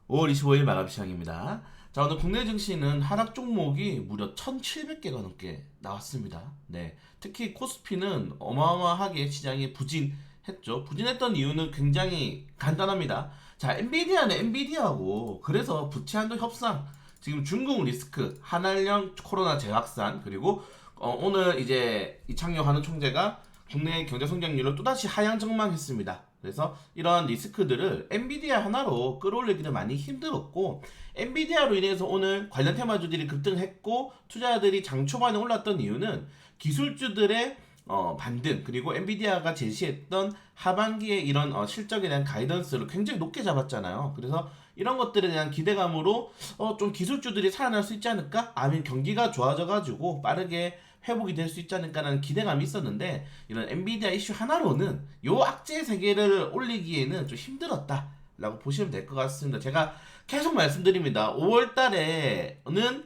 5월 25일 마감 시장입니다. 자, 오늘 국내 증시는 하락 종목이 무려 1,700개가 넘게 나왔습니다. 네. 특히 코스피는 어마어마하게 시장이 부진했죠. 부진했던 이유는 굉장히 간단합니다. 자, 엔비디아는 엔비디아고, 그래서 부채 한도 협상, 지금 중국 리스크, 한알령 코로나 재확산, 그리고 오늘 이제 이창용 하는 총재가 국내 경제 성장률을 또다시 하향 전망했습니다. 그래서 이런 리스크들을 엔비디아 하나로 끌어올리기는 많이 힘들었고, 엔비디아로 인해서 오늘 관련 테마주들이 급등했고 투자자들이 장 초반에 올랐던 이유는 기술주들의 반등, 그리고 엔비디아가 제시했던 하반기에 이런 실적에 대한 가이던스를 굉장히 높게 잡았잖아요. 그래서 이런 것들에 대한 기대감으로 좀 기술주들이 살아날 수 있지 않을까? 아니면 경기가 좋아져가지고 빠르게 회복이 될 수 있지 않을까라는 기대감이 있었는데, 이런 엔비디아 이슈 하나로는 요 악재 세계를 올리기에는 좀 힘들었다라고 보시면 될 것 같습니다. 제가 계속 말씀드립니다. 5월 달에는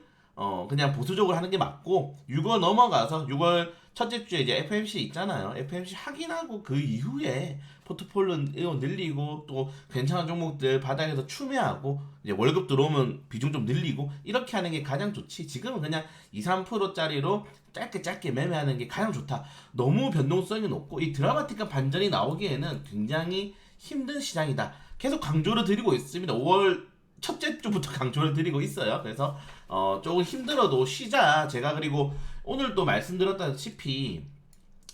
그냥 보수적으로 하는 게 맞고, 6월 넘어가서 6월 첫째 주에 이제 FMC 있잖아요. FMC 확인하고 그 이후에 포트폴리오 늘리고, 또 괜찮은 종목들 바닥에서 추매하고 이제 월급 들어오면 비중 좀 늘리고, 이렇게 하는 게 가장 좋지. 지금은 그냥 2, 3%짜리로 짧게 매매하는 게 가장 좋다. 너무 변동성이 높고 이 드라마틱한 반전이 나오기에는 굉장히 힘든 시장이다. 계속 강조를 드리고 있습니다. 5월 첫째 주부터 강조를 드리고 있어요. 그래서 조금 힘들어도 쉬자. 제가 그리고 오늘도 말씀드렸다시피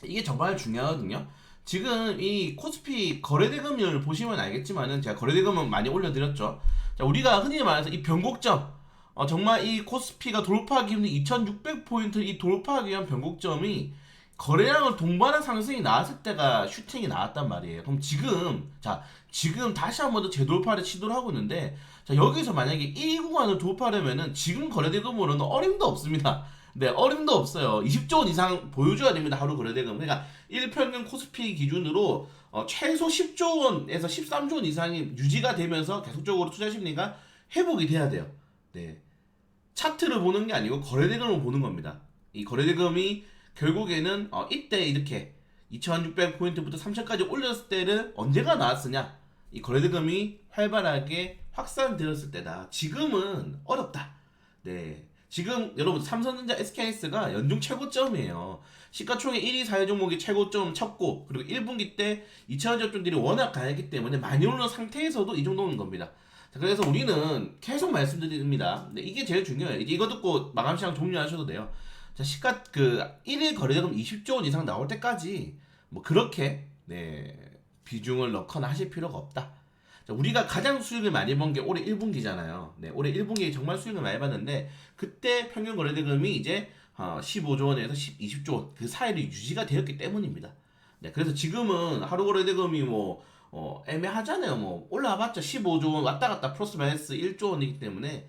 이게 정말 중요하거든요. 지금 이 코스피 거래대금률 보시면 알겠지만은, 제가 거래대금은 많이 올려드렸죠. 자, 우리가 흔히 말해서 이 변곡점, 정말 이 코스피가 돌파하기 힘든 2600포인트 이 돌파하기 위한 변곡점이 거래량을 동반한 상승이 나왔을 때가 슈팅이 나왔단 말이에요. 그럼 지금 다시 한 번 더 재돌파를 시도를 하고 있는데, 자, 여기서 만약에 이 구간을 돌파하려면은 지금 거래대금으로는 어림도 없습니다. 네, 어림도 없어요. 20조 원 이상 보여줘야 됩니다. 하루 거래대금. 그러니까 일평균 코스피 기준으로 최소 10조 원에서 13조 원 이상이 유지가 되면서 계속적으로 투자 심리가 회복이 돼야 돼요. 네. 차트를 보는 게 아니고 거래대금을 보는 겁니다. 이 거래대금이 결국에는 이때 이렇게 2600포인트부터 3000까지 올렸을 때는 언제가 나왔으냐? 이 거래대금이 활발하게 확산되었을 때다. 지금은 어렵다. 네. 지금 여러분 삼성전자 SKS가 연중 최고점이에요. 시가총액 1위 사회 종목이 최고점 쳤고, 그리고 1분기 때 2차전 접종들이 워낙 강했기 때문에 많이 오른 상태에서도 이 정도는 겁니다. 자, 그래서 우리는 계속 말씀드립니다. 네, 이게 제일 중요해요. 이제 이거 듣고 마감 시장 종료하셔도 돼요. 자, 시가 1일 거래대금 20조 원 이상 나올 때까지 뭐 그렇게 비중을 넣거나 하실 필요가 없다. 자, 우리가 가장 수익을 많이 번 게 올해 1분기잖아요. 네, 올해 1분기에 정말 수익을 많이 봤는데, 그때 평균 거래대금이 이제 15조 원에서 20조 원 그 사이로 유지가 되었기 때문입니다. 네, 그래서 지금은 하루 거래대금이 애매하잖아요. 뭐 올라와봤자 15조 원 왔다 갔다 플러스 마이너스 1조 원이기 때문에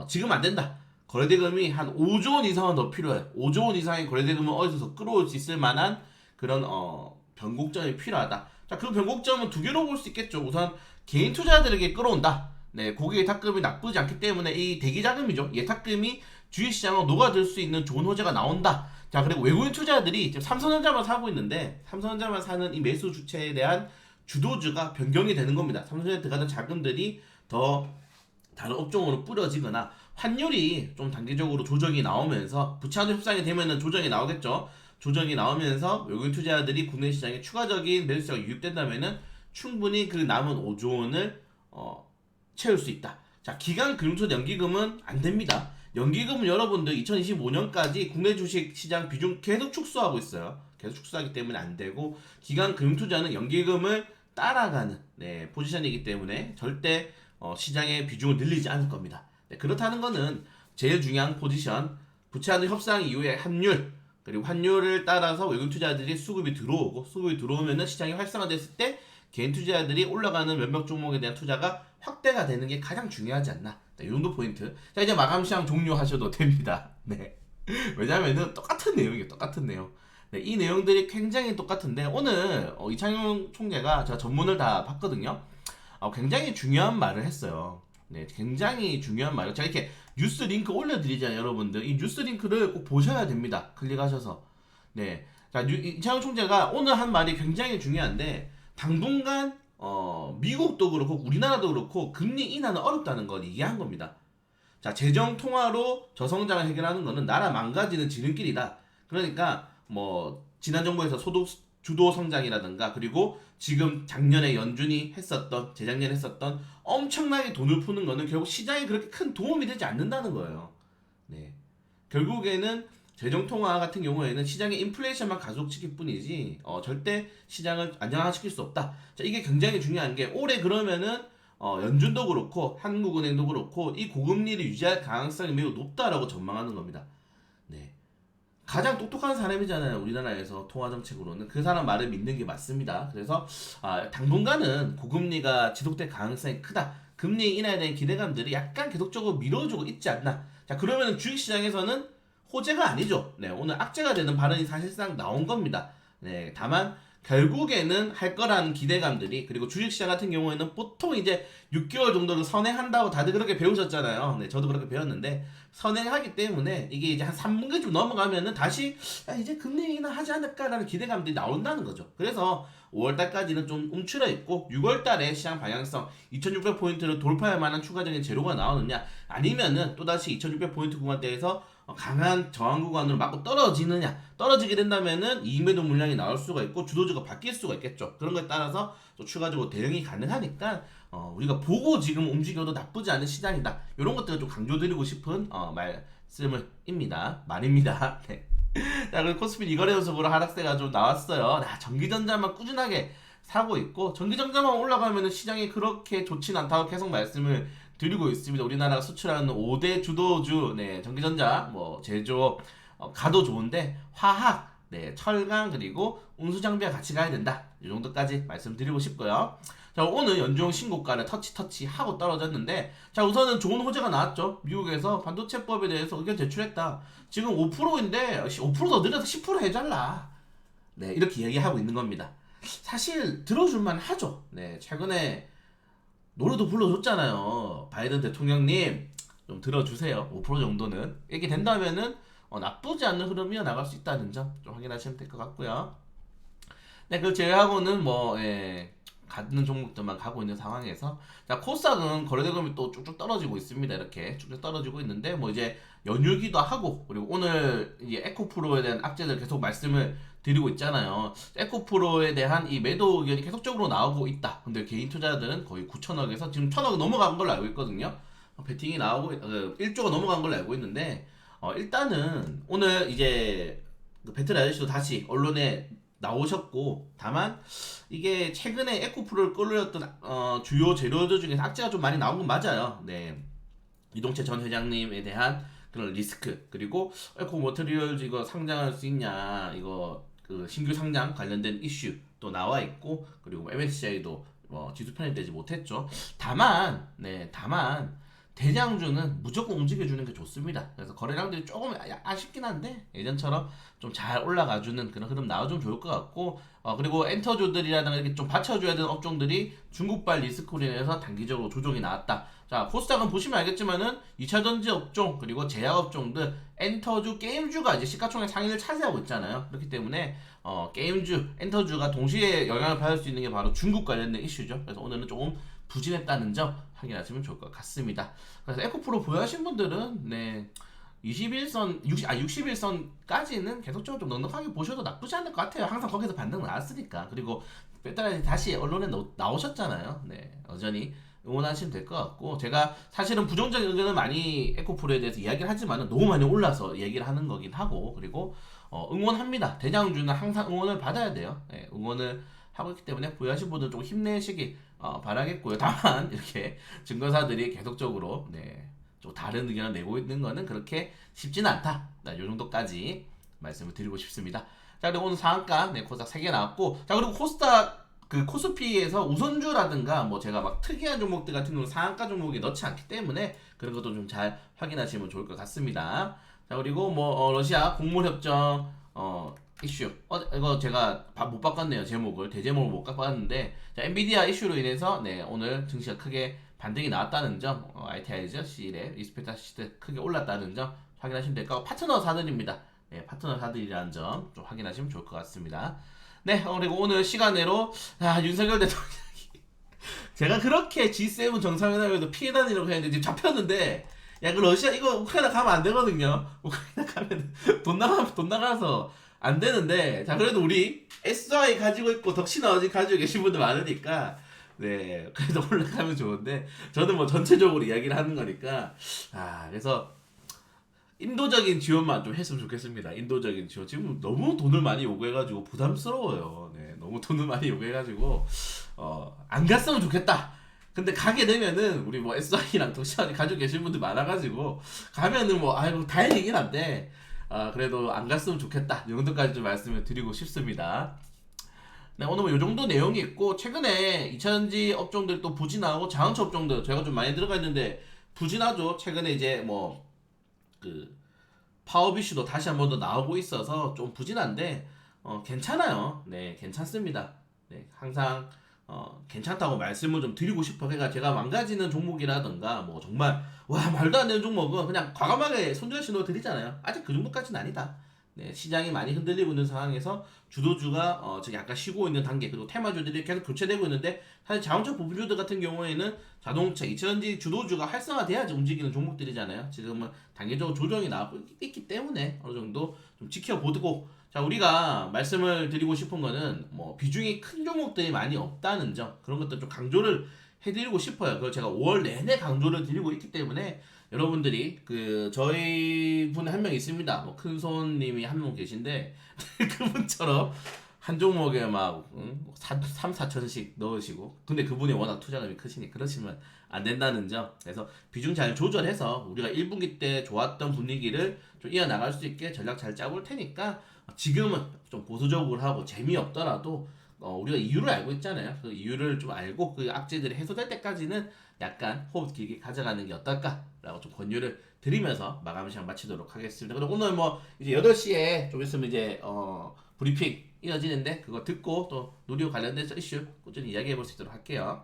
지금 안 된다. 거래대금이 한 5조 원 이상은 더 필요해. 5조 원 이상의 거래대금은 어디서 더 끌어올 수 있을 만한 그런 변곡점이 필요하다. 자, 그 변곡점은 두 개로 볼 수 있겠죠. 우선 개인 투자자들에게 끌어온다. 네, 고객 예탁금이 나쁘지 않기 때문에 이 대기자금이죠. 예탁금이 주식시장으로 녹아들 수 있는 좋은 호재가 나온다. 자, 그리고 외국인 투자자들이 지금 삼성전자만 사고 있는데, 삼성전자만 사는 이 매수 주체에 대한 주도주가 변경이 되는 겁니다. 삼성전자에 들어가던 자금들이 더 다른 업종으로 뿌려지거나, 환율이 좀 단기적으로 조정이 나오면서 부채한도 협상이 되면은 조정이 나오겠죠. 조정이 나오면서 외국인 투자자들이 국내 시장에 추가적인 매수세가 유입된다면은 충분히 그 남은 5조 원을 채울 수 있다. 자, 기간 금융투자 연기금은 안 됩니다. 연기금은 여러분들 2025년까지 국내 주식 시장 비중 계속 축소하고 있어요. 계속 축소하기 때문에 안 되고, 기간 금융투자는 연기금을 따라가는 포지션이기 때문에 절대 시장의 비중을 늘리지 않을 겁니다. 네, 그렇다는 거는 제일 중요한 포지션, 부채한도 협상 이후에 환율, 그리고 환율을 따라서 외국 투자자들이 수급이 들어오고, 수급이 들어오면은 시장이 활성화됐을 때 개인 투자자들이 올라가는 몇몇 종목에 대한 투자가 확대가 되는 게 가장 중요하지 않나. 이 정도 포인트. 자, 이제 마감 시장 종료하셔도 됩니다. 네. 왜냐면은 똑같은 내용이에요. 똑같은 내용. 네, 이 내용들이 굉장히 똑같은데, 오늘 이창용 총재가 제가 전문을 다 봤거든요. 굉장히 중요한 말을 했어요. 네, 굉장히 중요한 말을. 제가 이렇게 뉴스 링크 올려드리잖아요, 여러분들. 이 뉴스 링크를 꼭 보셔야 됩니다. 클릭하셔서. 네. 자, 이창용 총재가 오늘 한 말이 굉장히 중요한데, 당분간 미국도 그렇고 우리나라도 그렇고 금리 인하는 어렵다는 걸 얘기한 겁니다. 자, 재정 통화로 저성장을 해결하는 거는 나라 망가지는 지름길이다. 그러니까 뭐 지난 정부에서 소득 주도 성장이라든가 그리고 지금 작년에 연준이 했었던 재작년에 했었던 엄청나게 돈을 푸는 거는 결국 시장에 그렇게 큰 도움이 되지 않는다는 거예요. 네. 결국에는 재정 통화 같은 경우에는 시장의 인플레이션만 가속시킬 뿐이지 절대 시장을 안정화시킬 수 없다. 자, 이게 굉장히 중요한 게 올해 그러면은 연준도 그렇고 한국은행도 그렇고 이 고금리를 유지할 가능성이 매우 높다라고 전망하는 겁니다. 네. 가장 똑똑한 사람이잖아요. 우리나라에서 통화 정책으로는 그 사람 말을 믿는 게 맞습니다. 그래서 당분간은 고금리가 지속될 가능성이 크다. 금리 인하에 대한 기대감들이 약간 계속적으로 미뤄지고 있지 않나. 자, 그러면 주식시장에서는 호재가 아니죠. 네, 오늘 악재가 되는 발언이 사실상 나온 겁니다. 네, 다만 결국에는 할 거라는 기대감들이 그리고 주식시장 같은 경우에는 보통 이제 6개월 정도를 선행한다고 다들 그렇게 배우셨잖아요. 네, 저도 그렇게 배웠는데 선행하기 때문에 이게 이제 한 3분기쯤 넘어가면은 다시 이제 금리 인하 하지 않을까라는 기대감들이 나온다는 거죠. 그래서 5월달까지는 좀 움츠러 있고 6월달에 시장 방향성 2600포인트를 돌파할 만한 추가적인 재료가 나오느냐 아니면은 또다시 2600포인트 구간대에서 강한 저항 구간으로 맞고 떨어지느냐 떨어지게 된다면은 이익 매도 물량이 나올 수가 있고 주도주가 바뀔 수가 있겠죠. 그런 거에 따라서 또 추가적으로 대응이 가능하니까 우리가 보고 지금 움직여도 나쁘지 않은 시장이다. 이런 것들을 좀 강조드리고 싶은 말입니다. 네. 자, 그리고 코스피 이거래 연속으로 하락세가 좀 나왔어요. 전기전자만 꾸준하게 사고 있고 전기전자만 올라가면은 시장이 그렇게 좋진 않다고 계속 말씀을 드리고 있습니다. 우리나라가 수출하는 5대 주도주, 네, 전기전자, 뭐 제조, 가도 좋은데 화학, 네, 철강 그리고 운수장비와 같이 가야 된다. 이 정도까지 말씀드리고 싶고요. 자, 오늘 연중 신고가를 터치 하고 떨어졌는데, 자, 우선은 좋은 호재가 나왔죠. 미국에서 반도체법에 대해서 의견 제출했다. 지금 5%인데 5%더 늘려서 10% 해달라. 네, 이렇게 얘기하고 있는 겁니다. 사실 들어줄만 하죠. 네, 최근에 노래도 불러줬잖아요. 바이든 대통령님 좀 들어주세요. 5% 정도는 이렇게 된다면은 나쁘지 않은 흐름이 나갈 수 있다는 점 좀 확인하시면 될 것 같고요. 네, 그 제외하고는 뭐 가는 종목들만 가고 있는 상황에서 자 코스닥은 거래대금이 또 쭉쭉 떨어지고 있습니다. 이렇게 쭉쭉 떨어지고 있는데 뭐 이제 연휴기도 하고 그리고 오늘 이제 에코프로에 대한 악재들 계속 말씀을 드리고 있잖아요. 에코프로에 대한 이 매도 의견이 계속적으로 나오고 있다. 근데 개인 투자들은 거의 9천억에서 지금 1천억 넘어간 걸로 알고 있거든요. 베팅이 나오고 1조가 넘어간 걸로 알고 있는데 일단은 오늘 이제 그 배틀 아저씨도 다시 언론에 나오셨고 다만 이게 최근에 에코프로를 끌어올렸던 주요 재료들 중에서 악재가 좀 많이 나온 건 맞아요. 네. 이동채 전 회장님에 대한 그런 리스크 그리고 에코 머터리얼즈 이거 상장할 수 있냐 이거 그 신규 상장 관련된 이슈 또 나와 있고 그리고 MSCI도 지수 편입되지 못했죠. 다만 대장주는 무조건 움직여주는 게 좋습니다. 그래서 거래량들이 조금 아쉽긴 한데 예전처럼 좀 잘 올라가주는 그런 흐름 나와주면 좋을 것 같고 그리고 엔터주들이라든가 이렇게 좀 받쳐줘야 되는 업종들이 중국발 리스크로 인해서 단기적으로 조정이 나왔다. 자, 코스닥은 보시면 알겠지만은 2차전지 업종 그리고 제약 업종들 엔터주, 게임주가 이제 시가총액 상위를 차지하고 있잖아요. 그렇기 때문에 게임주, 엔터주가 동시에 영향을 받을 수 있는 게 바로 중국 관련된 이슈죠. 그래서 오늘은 조금 부진했다는 점 확인하시면 좋을 것 같습니다. 그래서 에코프로 보유하신 분들은 60일선까지는 계속적으로 좀 넉넉하게 보셔도 나쁘지 않을 것 같아요. 항상 거기서 반등 나왔으니까. 그리고 빼따라 다시 언론에 나오셨잖아요. 네, 여전히 응원하시면 될 것 같고 제가 사실은 부정적인 의견을 많이 에코프로에 대해서 이야기를 하지만 너무 많이 올라서 얘기를 하는 거긴 하고 그리고 응원합니다. 대장주는 항상 응원을 받아야 돼요. 네, 응원을 하고 있기 때문에 보유하신 분들 좀 힘내시길 바라겠고요. 다만 이렇게 증거사들이 계속적으로 좀 다른 의견을 내고 있는 거는 그렇게 쉽지는 않다. 이 정도까지 말씀을 드리고 싶습니다. 자, 그리고 오늘 상한가 코스닥 3개 나왔고 자 그리고 코스닥 그 코스피에서 우선주라든가 뭐 제가 막 특이한 종목들 같은 경우는 상한가 종목에 넣지 않기 때문에 그런 것도 좀 잘 확인하시면 좋을 것 같습니다. 자 그리고 뭐 러시아 곡물 협정 이슈 이거 제가 못 바꿨네요. 제목을 대제목을 못 바꿨는데 자, 엔비디아 이슈로 인해서 오늘 증시가 크게 반등이 나왔다는 점 ITI즈 시일에 리스펙트 시트 크게 올랐다는 점 확인하시면 될 거고 파트너사들입니다. 파트너사들이라는 점 좀 확인하시면 좋을 것 같습니다. 그리고 오늘 시간으로 윤석열 대통령이 제가 그렇게 G7 정상회담에도 피해 다니려고 했는데 지금 잡혔는데 야 그 러시아 이거 우크라이나 가면 안 되거든요. 우크라이나 가면 돈 나가서 안 되는데 자 그래도 우리 SI 가지고 있고 덕신아버지 가지고 계신 분들 많으니까 네 그래도 올라가면 좋은데 저는 뭐 전체적으로 이야기를 하는 거니까 그래서 인도적인 지원만 좀 했으면 좋겠습니다. 인도적인 지원. 지금 너무 돈을 많이 요구해가지고 부담스러워요. 네, 너무 돈을 많이 요구해가지고 안 갔으면 좋겠다. 근데 가게 되면은 우리 뭐 SI랑 덕시아니 가지고 계신 분들 많아가지고 가면은 뭐 아이고 다행이긴 한데 그래도 안 갔으면 좋겠다. 이 정도까지 좀 말씀을 드리고 싶습니다. 네, 오늘 뭐 요 정도 내용이 있고 최근에 2차전지 업종들 또 부진하고 자동차 업종들 저희가 좀 많이 들어가 있는데 부진하죠. 최근에 이제 뭐 그 파워비슈도 다시 한 번 더 나오고 있어서 좀 부진한데 괜찮아요. 네, 괜찮습니다. 네, 항상 괜찮다고 말씀을 좀 드리고 싶어. 그러니까 제가 망가지는 종목이라던가 뭐 정말 와 말도 안 되는 종목은 그냥 과감하게 손절 신호 드리잖아요. 아직 그 정도까지는 아니다. 네, 시장이 많이 흔들리고 있는 상황에서 주도주가 지금 약간 쉬고 있는 단계 그리고 테마주들이 계속 교체되고 있는데 사실 자동차 부품주들 같은 경우에는 자동차 2차전지 주도주가 활성화돼야지 움직이는 종목들이잖아요. 지금은 단계적으로 조정이 나오고 있기 때문에 어느 정도 좀 지켜보고 자 우리가 말씀을 드리고 싶은 거는 뭐 비중이 큰 종목들이 많이 없다는 점 그런 것들 좀 강조를 해드리고 싶어요. 그걸 제가 5월 내내 강조를 드리고 있기 때문에 여러분들이 그 저희 분에 한 명 있습니다. 뭐 큰손님이 한 명 계신데 그분처럼 한 종목에 막 3, 4천씩 넣으시고 근데 그분이 워낙 투자금이 크시니 그러시면 안 된다는 점. 그래서 비중 잘 조절해서 우리가 1분기 때 좋았던 분위기를 좀 이어나갈 수 있게 전략 잘 짜볼 테니까 지금은 좀 보수적으로 하고 재미없더라도 우리가 이유를 알고 있잖아요. 그 이유를 좀 알고 그 악재들이 해소될 때까지는 약간 호흡 길게 가져가는 게 어떨까라고 좀 권유를 드리면서 마감 시간 마치도록 하겠습니다. 그리고 오늘 뭐 이제 8시에 좀 있으면 이제 브리핑 이어지는데 그거 듣고 또 누리호 관련된 이슈 꾸준히 이야기해 볼 수 있도록 할게요.